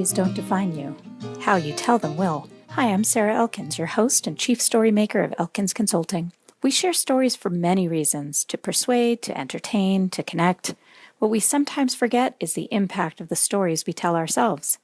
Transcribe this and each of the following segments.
stories don't define you. How you tell them will. Hi, I'm Sarah Elkins, your host and chief story maker of Elkins Consulting. We share stories for many reasons, to persuade, to entertain, to connect. What we sometimes forget is the impact of the stories we tell ourselves.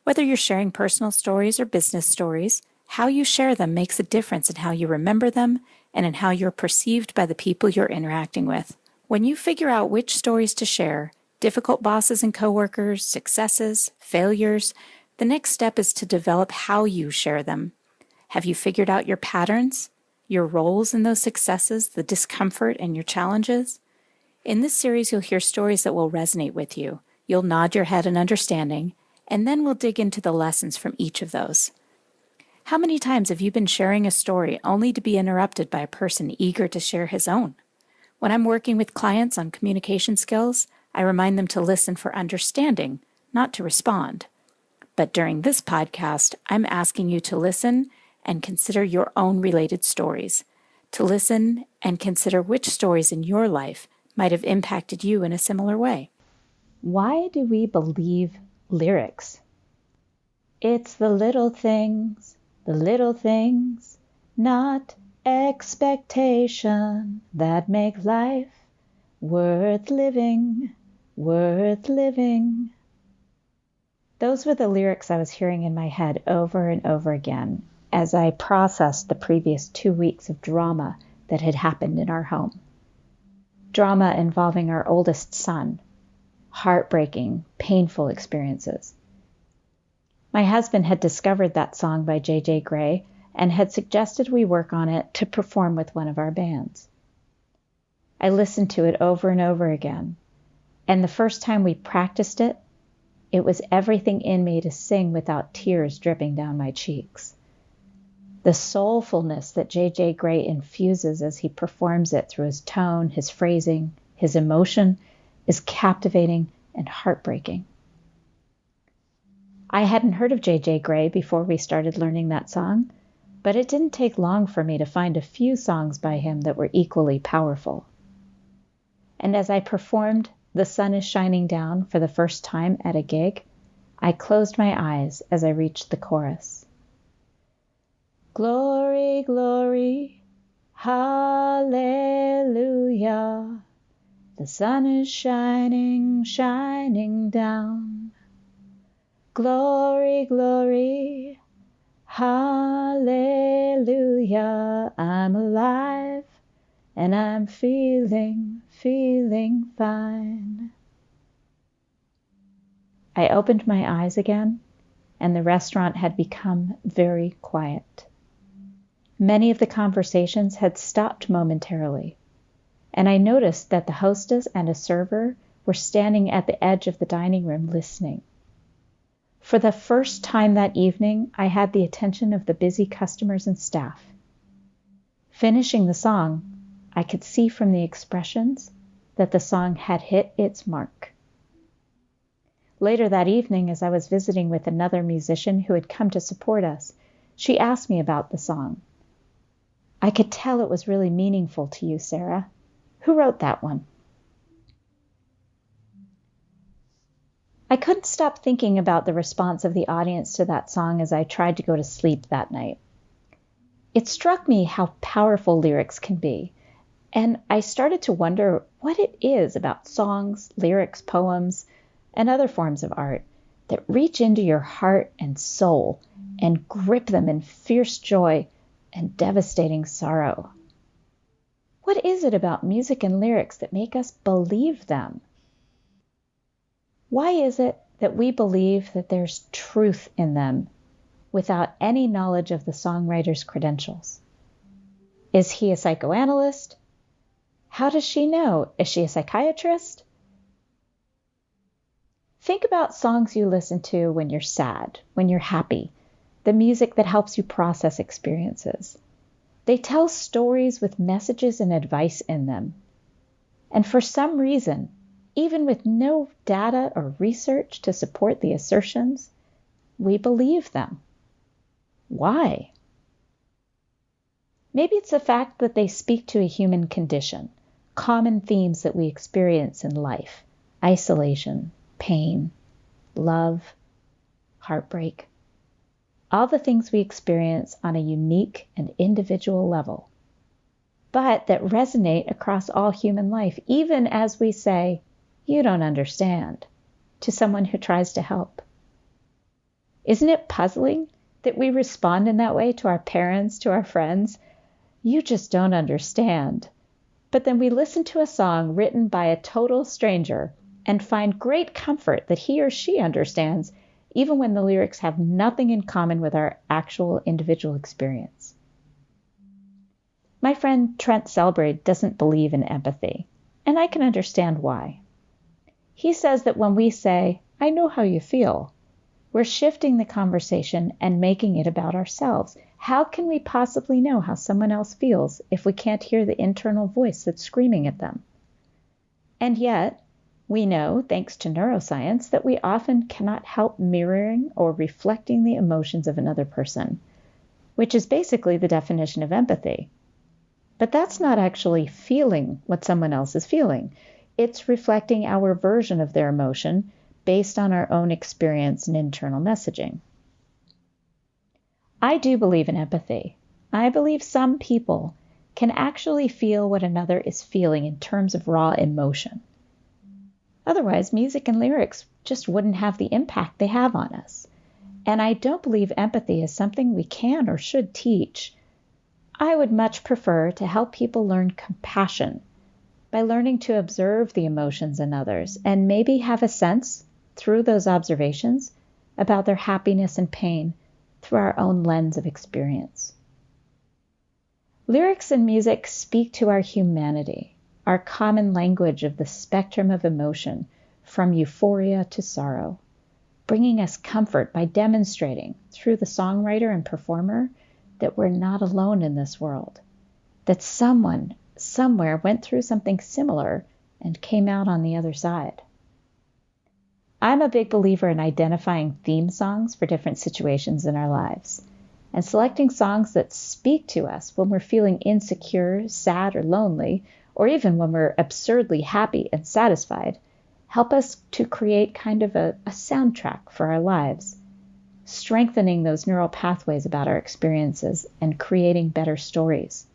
Whether you're sharing personal stories or business stories, how you share them makes a difference in how you remember them and in how you're perceived by the people you're interacting with. When you figure out which stories to share, difficult bosses and coworkers, successes, failures, the next step is to develop how you share them. Have you figured out your patterns, your roles in those successes, the discomfort and your challenges? In this series, you'll hear stories that will resonate with you. You'll nod your head in understanding, and then we'll dig into the lessons from each of those. How many times have you been sharing a story only to be interrupted by a person eager to share his own? When I'm working with clients on communication skills, I remind them to listen for understanding, not to respond. But during this podcast, I'm asking you to listen and consider your own related stories, to listen and consider which stories in your life might have impacted you in a similar way. Why do we believe lyrics? It's the little things, not expectation, that make life worth living, worth living. Those were the lyrics I was hearing in my head over and over again as I processed the previous 2 weeks of drama that had happened in our home. Drama involving our oldest son. Heartbreaking, painful experiences. My husband had discovered that song by JJ Grey and had suggested we work on it to perform with one of our bands. I listened to it over and over again, and the first time we practiced it, it was everything in me to sing without tears dripping down my cheeks. The soulfulness that JJ Grey infuses as he performs it through his tone, his phrasing, his emotion is captivating and heartbreaking. I hadn't heard of JJ Grey before we started learning that song, but it didn't take long for me to find a few songs by him that were equally powerful. And as I performed The Sun is Shining Down for the first time at a gig, I closed my eyes as I reached the chorus. Glory, glory, hallelujah. The sun is shining, shining down. Glory, glory, hallelujah. I'm alive and I'm feeling fine. I opened my eyes again, and the restaurant had become very quiet. Many of the conversations had stopped momentarily, and I noticed that the hostess and a server were standing at the edge of the dining room listening. For the first time that evening, I had the attention of the busy customers and staff. Finishing the song, I could see from the expressions that the song had hit its mark. Later that evening, as I was visiting with another musician who had come to support us, she asked me about the song. I could tell it was really meaningful to you, Sarah. Who wrote that one? I couldn't stop thinking about the response of the audience to that song as I tried to go to sleep that night. It struck me how powerful lyrics can be, and I started to wonder what it is about songs, lyrics, poems, and other forms of art that reach into your heart and soul and grip them in fierce joy and devastating sorrow. What is it about music and lyrics that make us believe them? Why is it that we believe that there's truth in them without any knowledge of the songwriter's credentials? Is he a psychoanalyst? How does she know? Is she a psychiatrist? Think about songs you listen to when you're sad, when you're happy, the music that helps you process experiences. They tell stories with messages and advice in them. And for some reason, even with no data or research to support the assertions, we believe them. Why? Maybe it's the fact that they speak to a human condition, common themes that we experience in life: isolation, pain, love, heartbreak, all the things we experience on a unique and individual level, but that resonate across all human life, even as we say, "You don't understand," to someone who tries to help. Isn't it puzzling that we respond in that way to our parents, to our friends? "You just don't understand." But then we listen to a song written by a total stranger and find great comfort that he or she understands, even when the lyrics have nothing in common with our actual individual experience. My friend Trent Selbrade doesn't believe in empathy, and I can understand why. He says that when we say, "I know how you feel," we're shifting the conversation and making it about ourselves. How can we possibly know how someone else feels if we can't hear the internal voice that's screaming at them? And yet, we know, thanks to neuroscience, that we often cannot help mirroring or reflecting the emotions of another person, which is basically the definition of empathy. But that's not actually feeling what someone else is feeling. It's reflecting our version of their emotion based on our own experience and internal messaging. I do believe in empathy. I believe some people can actually feel what another is feeling in terms of raw emotion. Otherwise, music and lyrics just wouldn't have the impact they have on us. And I don't believe empathy is something we can or should teach. I would much prefer to help people learn compassion by learning to observe the emotions in others and maybe have a sense, through those observations, about their happiness and pain through our own lens of experience. Lyrics and music speak to our humanity, our common language of the spectrum of emotion from euphoria to sorrow, bringing us comfort by demonstrating through the songwriter and performer that we're not alone in this world, that someone somewhere went through something similar and came out on the other side. I'm a big believer in identifying theme songs for different situations in our lives and selecting songs that speak to us when we're feeling insecure, sad, or lonely, or even when we're absurdly happy and satisfied, help us to create kind of a soundtrack for our lives, strengthening those neural pathways about our experiences and creating better stories.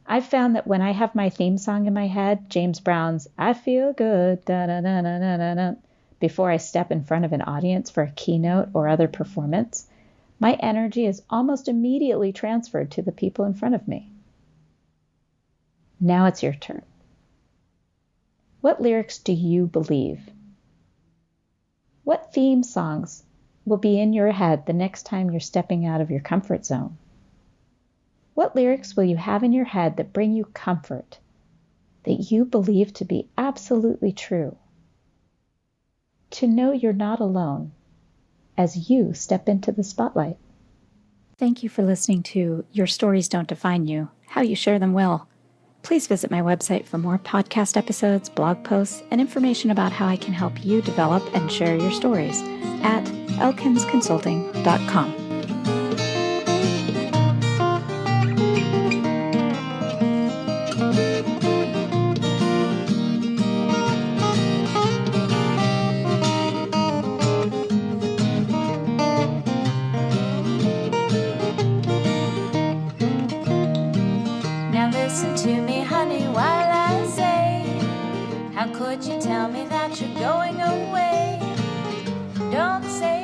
I've found that when I have my theme song in my head, James Brown's "I Feel Good," da-da-da-da-da-da, before I step in front of an audience for a keynote or other performance, my energy is almost immediately transferred to the people in front of me. Now it's your turn. What lyrics do you believe? What theme songs will be in your head the next time you're stepping out of your comfort zone? What lyrics will you have in your head that bring you comfort, that you believe to be absolutely true? To know you're not alone as you step into the spotlight. Thank you for listening to Your Stories Don't Define You, How You Share Them Will. Please visit my website for more podcast episodes, blog posts, and information about how I can help you develop and share your stories at elkinsconsulting.com. Listen to me, honey, while I say, how could you tell me that you're going away? Don't say